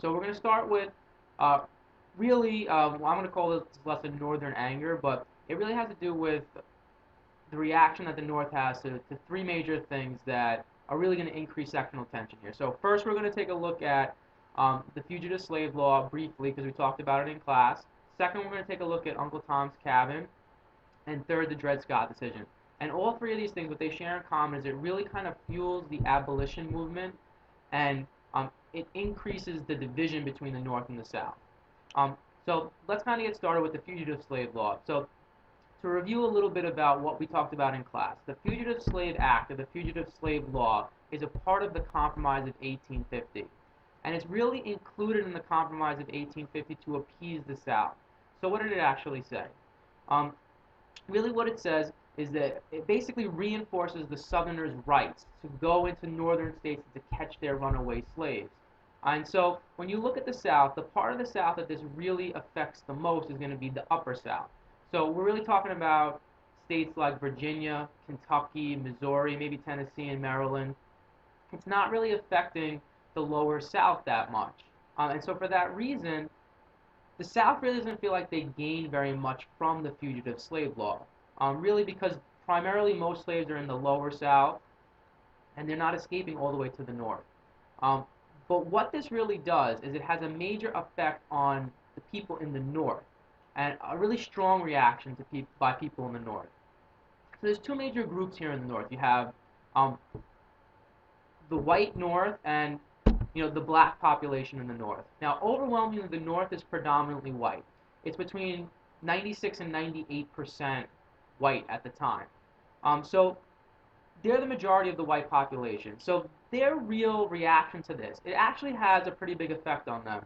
So we're going to start with uh, really, well, I'm going to call this lesson Northern Anger, but it really has to do with the reaction that the North has to three major things that are really going to increase sectional tension here. So first, we're going to take a look at the fugitive slave law briefly because we talked about it in class. Second, we're going to take a look at Uncle Tom's Cabin. And third, the Dred Scott decision. And all three of these things, what they share in common is it really kind of fuels the abolition movement, and it increases the division between the North and the South. Um, so let's kind of get started with the Fugitive Slave Law. So to review a little bit about what we talked about in class, the Fugitive Slave Act, or the Fugitive Slave Law, is a part of the Compromise of 1850. And it's really included in the Compromise of 1850 to appease the South. So what did it actually say? Um, Really what it says is that it basically reinforces the Southerners' rights to go into northern states to catch their runaway slaves. And so when you look at the South, the part of the South that this really affects the most is going to be the upper South. So we're really talking about states like Virginia, Kentucky, Missouri, maybe Tennessee and Maryland. It's not really affecting the lower South that much. And so for that reason, the South really doesn't feel like they gained very much from the fugitive slave law. Really because primarily most slaves are in the lower South and they're not escaping all the way to the North. Um, but what this really does is it has a major effect on the people in the North and a really strong reaction to by people in the North. So there's two major groups here in the North. You have um, the white North and the black population in the North. Now, overwhelmingly, the North is predominantly white. It's between 96 and 98% white at the time. So they're the majority of the white population. So their real reaction to this, it actually has a pretty big effect on them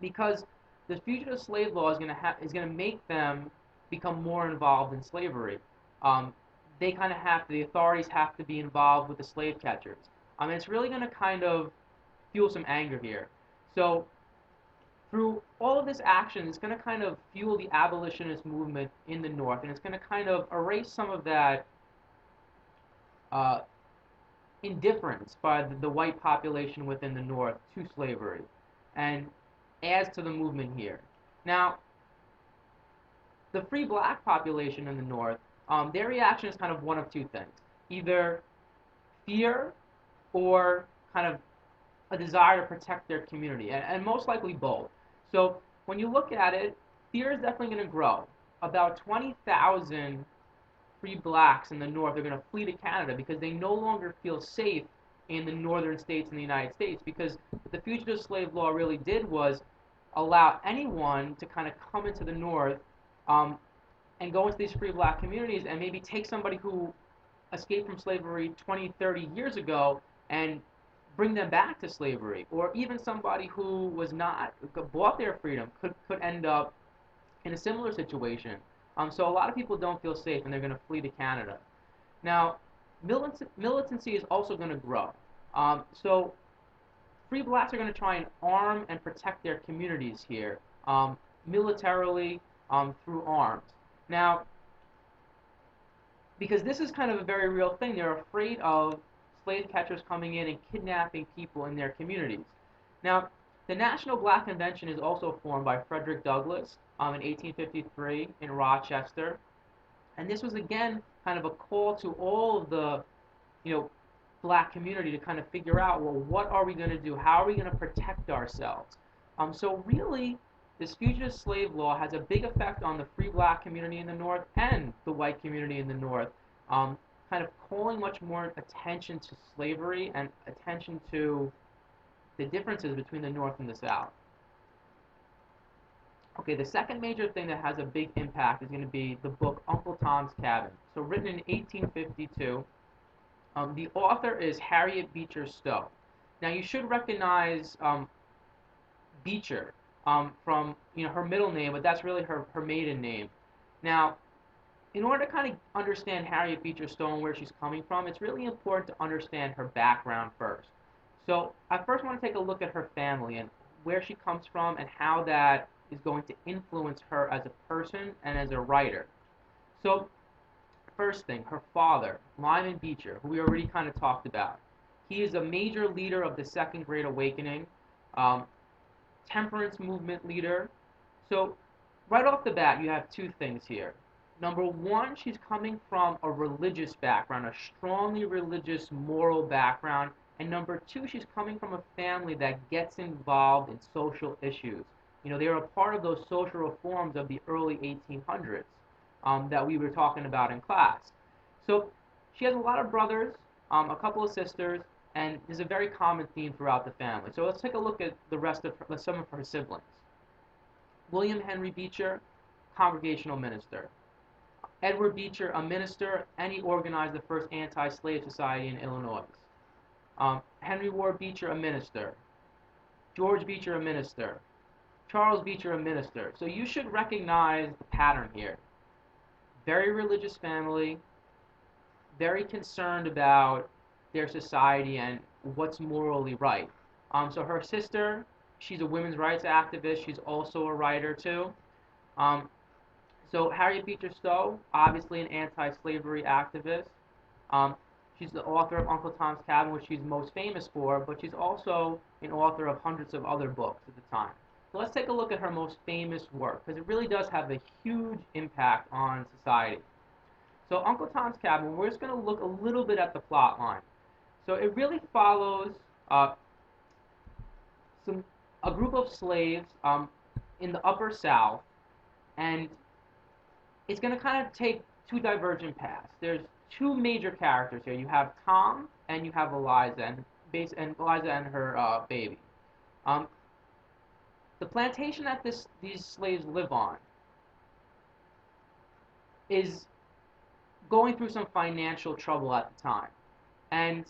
because the fugitive slave law is going to make them become more involved in slavery. Um, they kind of the authorities have to be involved with the slave catchers. It's really going to kind of fuel some anger here. So through all of this action, it's going to kind of fuel the abolitionist movement in the North, and it's going to kind of erase some of that uh, indifference by the white population within the North to slavery, and adds to the movement here. Now, the free black population in the North, their reaction is kind of one of two things: either fear or kind of a desire to protect their community, and most likely both. So when you look at it, fear is definitely going to grow. About 20,000 free blacks in the North are going to flee to Canada because they no longer feel safe in the northern states in the United States, because what the fugitive slave law really did was allow anyone to kind of come into the North um, and go into these free black communities and maybe take somebody who escaped from slavery 20, 30 years ago and bring them back to slavery, or even somebody who was not bought their freedom could end up in a similar situation. So a lot of people don't feel safe and they're going to flee to Canada. Now, militancy is also going to grow. So free blacks are going to try and arm and protect their communities here militarily through arms. Now, because this is kind of a very real thing, they're afraid of slave catchers coming in and kidnapping people in their communities. Now, the National Black Convention is also formed by Frederick Douglass in 1853 in Rochester, and this was again kind of a call to all of the, black community to kind of figure out, well, what are we going to do? How are we going to protect ourselves? So really, this fugitive slave law has a big effect on the free black community in the North and the white community in the North, kind of calling much more attention to slavery and attention to the differences between the North and the South. Okay, the second major thing that has a big impact is going to be the book Uncle Tom's Cabin. So written in 1852, the author is Harriet Beecher Stowe. Now you should recognize Beecher from her middle name, but that's really her maiden name. Now, in order to kind of understand Harriet Beecher Stowe and where she's coming from, it's really important to understand her background first. So I first want to take a look at her family and where she comes from and how that is going to influence her as a person and as a writer. So first thing, her father, Lyman Beecher, who we already kind of talked about. He is a major leader of the Second Great Awakening. um, temperance movement leader. So right off the bat, you have two things here. Number one, she's coming from a religious background, a strongly religious, moral background. And number two, she's coming from a family that gets involved in social issues. They are a part of those social reforms of the early 1800s that we were talking about in class. So she has a lot of brothers, a couple of sisters, and there's a very common theme throughout the family. So let's take a look at the rest of some of her siblings. William Henry Beecher, Congregational minister. Edward Beecher, a minister, and he organized the first anti-slave society in Illinois. Henry Ward Beecher, a minister. George Beecher, a minister. Charles Beecher, a minister. So you should recognize the pattern here. Very religious family, very concerned about their society and what's morally right. So her sister, she's a women's rights activist. She's also a writer too. Um, so Harriet Beecher Stowe, obviously an anti-slavery activist. Um, she's the author of Uncle Tom's Cabin, which she's most famous for, but she's also an author of hundreds of other books at the time. So let's take a look at her most famous work, because it really does have a huge impact on society. So Uncle Tom's Cabin, we're just going to look a little bit at the plot line. So it really follows uh, some a group of slaves in the Upper South, and it's going to kind of take two divergent paths. There's two major characters here. You have Tom and you have Eliza, and Eliza and her baby. Um, the plantation that these slaves live on is going through some financial trouble at the time, and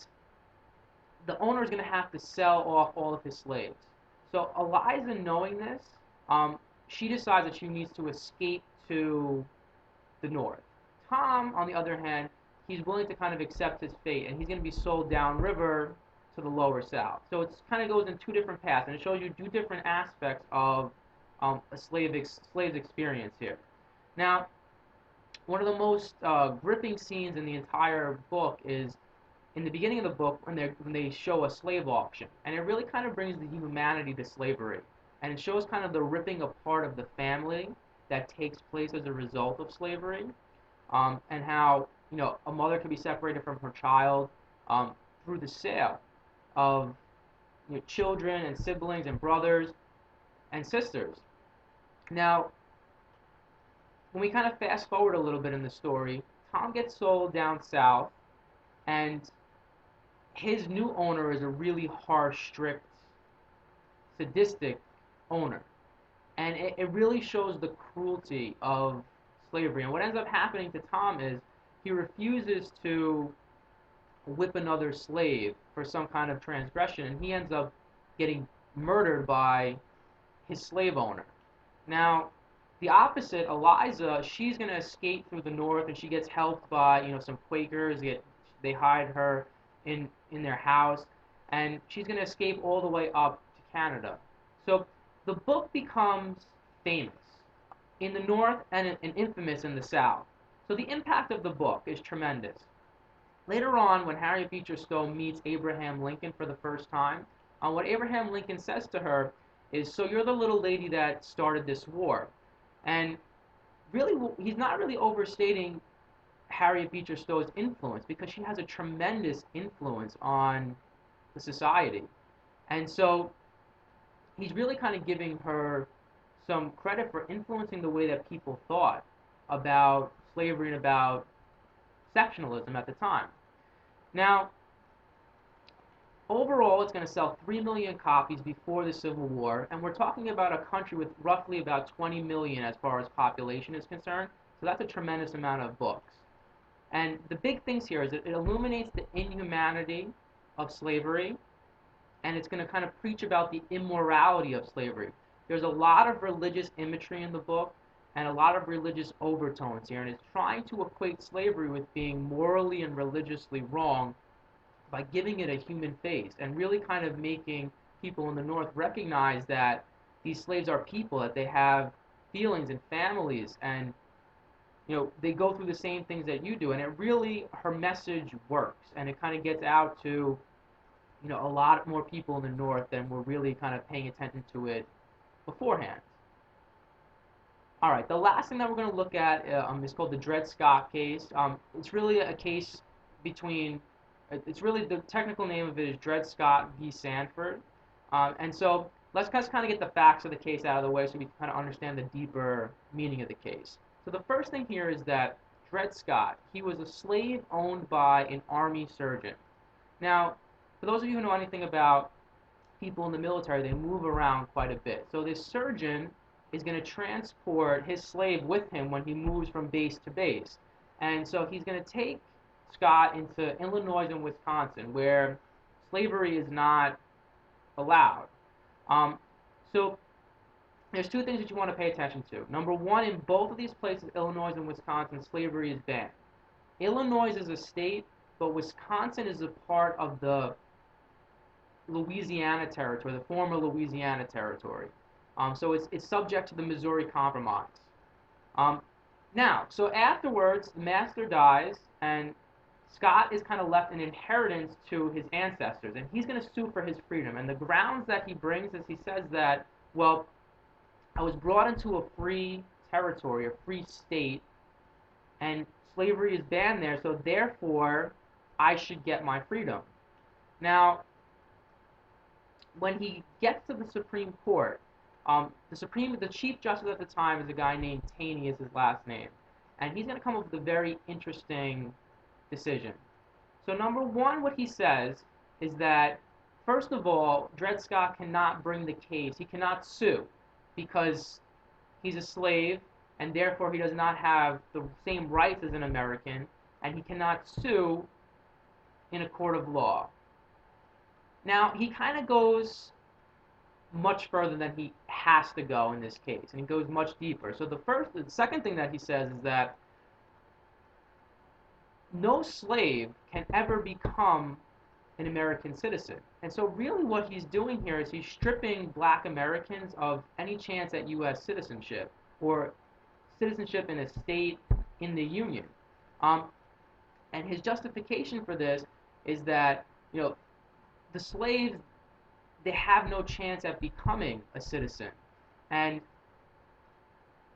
the owner is going to have to sell off all of his slaves. So Eliza, knowing this, she decides that she needs to escape to the north. Tom, on the other hand, he's willing to kind of accept his fate, and he's going to be sold downriver to the lower south. So it kind of goes in two different paths, and it shows you two different aspects of a slave's experience here. Now, one of the most gripping scenes in the entire book is in the beginning of the book when they show a slave auction, and it really kind of brings the humanity to slavery, and it shows kind of the ripping apart of the family that takes place as a result of slavery, and how a mother can be separated from her child through the sale of children and siblings and brothers and sisters. Now, when we kind of fast forward a little bit in the story, Tom gets sold down south, and his new owner is a really harsh, strict, sadistic owner. And it really shows the cruelty of slavery. And what ends up happening to Tom is he refuses to whip another slave for some kind of transgression, and he ends up getting murdered by his slave owner. Now, the opposite, Eliza, she's going to escape through the north, and she gets helped by some Quakers. They hide her in their house, and she's going to escape all the way up to Canada. So the book becomes famous in the north and infamous in the south. So the impact of the book is tremendous. Later on, when Harriet Beecher Stowe meets Abraham Lincoln for the first time, what Abraham Lincoln says to her is, "So you're the little lady that started this war." And really, he's not really overstating Harriet Beecher Stowe's influence, because she has a tremendous influence on the society. And so he's really kind of giving her some credit for influencing the way that people thought about slavery and about sectionalism at the time. Now, overall, it's going to sell 3 million copies before the Civil War, and we're talking about a country with roughly about 20 million as far as population is concerned, so that's a tremendous amount of books. And the big things here is that it illuminates the inhumanity of slavery, and it's going to kind of preach about the immorality of slavery. There's a lot of religious imagery in the book and a lot of religious overtones here, and it's trying to equate slavery with being morally and religiously wrong by giving it a human face and really kind of making people in the North recognize that these slaves are people, that they have feelings and families, and they go through the same things that you do. And it really, her message works, and it kind of gets out to a lot more people in the North than were really kind of paying attention to it beforehand. All right, the last thing that we're going to look at is called the Dred Scott case. It's really a case between, it's really, the technical name of it is Dred Scott v. Sanford. And so let's just kind of get the facts of the case out of the way so we can kind of understand the deeper meaning of the case. So the first thing here is that Dred Scott, he was a slave owned by an army surgeon. Now, for those of you who know anything about people in the military, they move around quite a bit. So this surgeon is going to transport his slave with him when he moves from base to base. And so he's going to take Scott into Illinois and Wisconsin, where slavery is not allowed. So there's two things that you want to pay attention to. Number one, in both of these places, Illinois and Wisconsin, slavery is banned. Illinois is a state, but Wisconsin is a part of the Louisiana Territory, the former Louisiana Territory. So it's subject to the Missouri Compromise. Now, so afterwards, the master dies, and Scott is kind of left an inheritance to his ancestors, and he's going to sue for his freedom. And the grounds that he brings is he says that, well, I was brought into a free territory, a free state, and slavery is banned there, so therefore I should get my freedom. Now, when he gets to the Supreme Court, the Chief Justice at the time is a guy named Taney, is his last name, and he's going to come up with a very interesting decision. So number one, what he says is that, first of all, Dred Scott cannot bring the case. He cannot sue because he's a slave, and therefore he does not have the same rights as an American, and he cannot sue in a court of law. Now, he kind of goes much further than he has to go in this case, and he goes much deeper. So the second thing that he says is that no slave can ever become an American citizen. And so really what he's doing here is he's stripping Black Americans of any chance at U.S. citizenship or citizenship in a state in the Union. And his justification for this is that, the slaves, they have no chance at becoming a citizen. And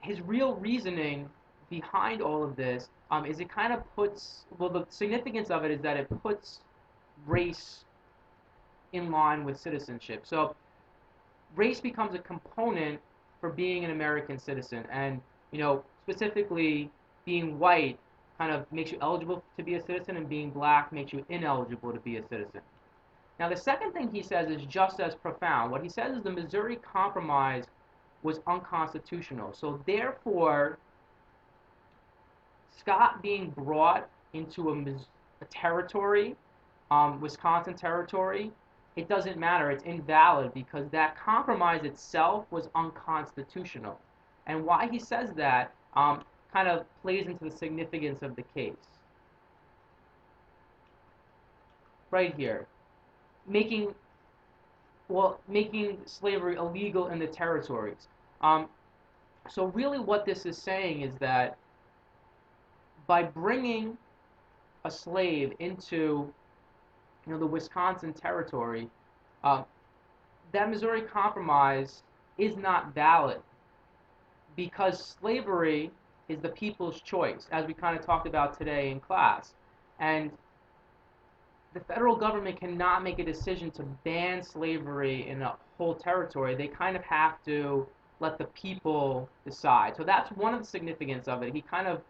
his real reasoning behind all of this is it kind of puts, well, the significance of it is that it puts race in line with citizenship. So race becomes a component for being an American citizen, and specifically being white kind of makes you eligible to be a citizen, and being Black makes you ineligible to be a citizen. Now, the second thing he says is just as profound. What he says is the Missouri Compromise was unconstitutional. So therefore, Scott being brought into a territory, Wisconsin territory, it doesn't matter. It's invalid because that compromise itself was unconstitutional. And why he says that kind of plays into the significance of the case. Right here. Making slavery illegal in the territories. So really what this is saying is that by bringing a slave into the Wisconsin territory, that Missouri Compromise is not valid because slavery is the people's choice, as we kind of talked about today in class. And the federal government cannot make a decision to ban slavery in a whole territory. They kind of have to let the people decide. So that's one of the significance of it. He kind of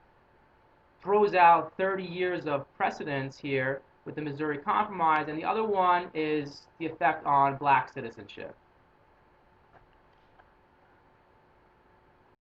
throws out 30 years of precedence here with the Missouri Compromise, and the other one is the effect on Black citizenship.